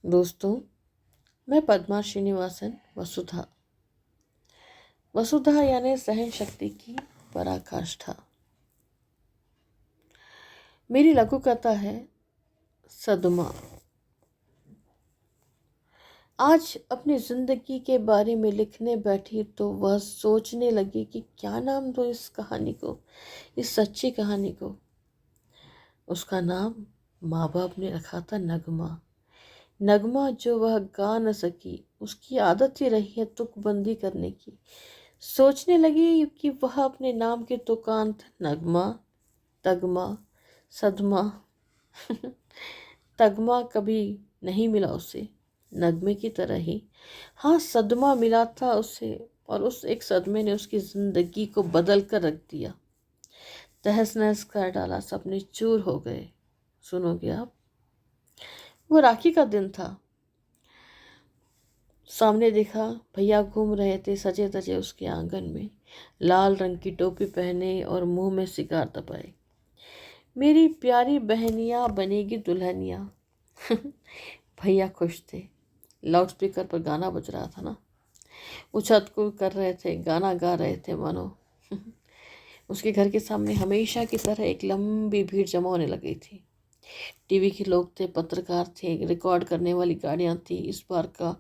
दोस्तों, मैं पद्मा श्रीनिवासन वसुधा। वसुधा यानी सहन शक्ति की पराकाष्ठा। मेरी लघु कथा है सदमा। आज अपनी जिंदगी के बारे में लिखने बैठी तो वह सोचने लगी कि क्या नाम दो इस कहानी को, इस सच्ची कहानी को। उसका नाम माँ बाप ने रखा था नगमा। नगमा जो वह गा न सकी, उसकी आदत ही रही है तुकबंदी करने की। सोचने लगी कि वह अपने नाम के तुकांत नगमा, तगमा, सदमा तगमा कभी नहीं मिला उसे, नगमे की तरह ही। हाँ, सदमा मिला था उसे, और उस एक सदमे ने उसकी जिंदगी को बदल कर रख दिया। तहस नहस कर डाला, सपने चूर हो गए। सुनोगे आप? वो राखी का दिन था। सामने देखा भैया घूम रहे थे सजे धजे उसके आंगन में, लाल रंग की टोपी पहने और मुंह में सिगार दबाए। मेरी प्यारी बहनिया बनेगी दुल्हनिया। भैया खुश थे। लाउडस्पीकर पर गाना बज रहा था ना, उछल कूद कर रहे थे, गाना गा रहे थे मानो। उसके घर के सामने हमेशा की तरह एक लंबी भीड़ जमा होने लगी थी। टीवी के लोग थे, पत्रकार थे, रिकॉर्ड करने वाली गाड़ियां थी। इस बार का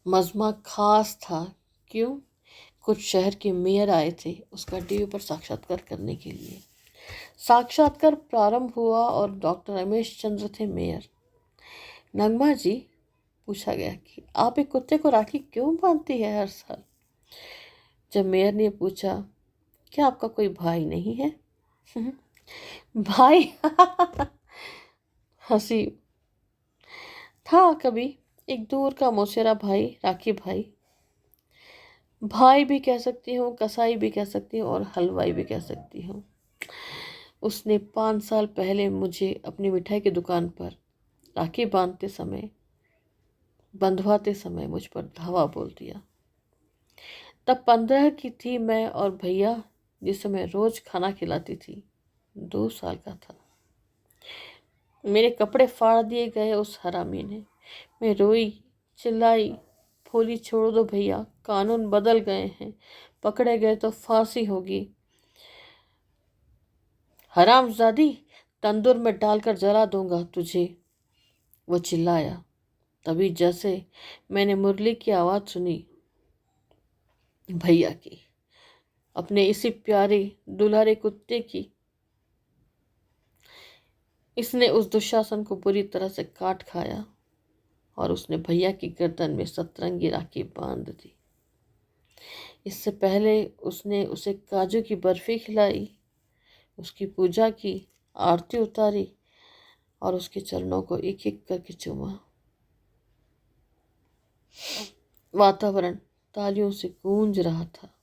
मजमा खास था। क्यों? कुछ शहर के मेयर आए थे उसका टीवी पर साक्षात्कार करने के लिए। साक्षात्कार प्रारंभ हुआ और डॉक्टर रमेश चंद्र थे मेयर। नगमा जी, पूछा गया कि आप एक कुत्ते को राखी क्यों बांधती है हर साल? जब मेयर ने पूछा, क्या आपका कोई भाई नहीं है? भाई? हंसी। था कभी एक दूर का मौसेरा भाई, राखी भाई। भाई भी कह सकती हूँ, कसाई भी कह सकती हूँ, और हलवाई भी कह सकती हूँ। उसने 5 साल पहले मुझे अपनी मिठाई की दुकान पर राखी बंधवाते समय मुझ पर धावा बोल दिया। तब 15 की थी मैं, और भैया जिसे मैं रोज खाना खिलाती थी 2 साल का था। मेरे कपड़े फाड़ दिए गए उस हरामी ने। मैं रोई, चिल्लाई, बोली छोड़ दो भैया, कानून बदल गए हैं, पकड़े गए तो फांसी होगी। हरामजादी, तंदूर में डालकर जला दूंगा तुझे, वो चिल्लाया। तभी जैसे मैंने मुरली की आवाज़ सुनी, भैया की, अपने इसी प्यारे दुलारे कुत्ते की। इसने उस दुशासन को बुरी तरह से काट खाया और उसने भैया की गर्दन में सतरंगी राखी बांध दी। इससे पहले उसने उसे काजू की बर्फी खिलाई, उसकी पूजा की, आरती उतारी और उसके चरणों को एक एक करके चूमा। वातावरण तालियों से गूंज रहा था।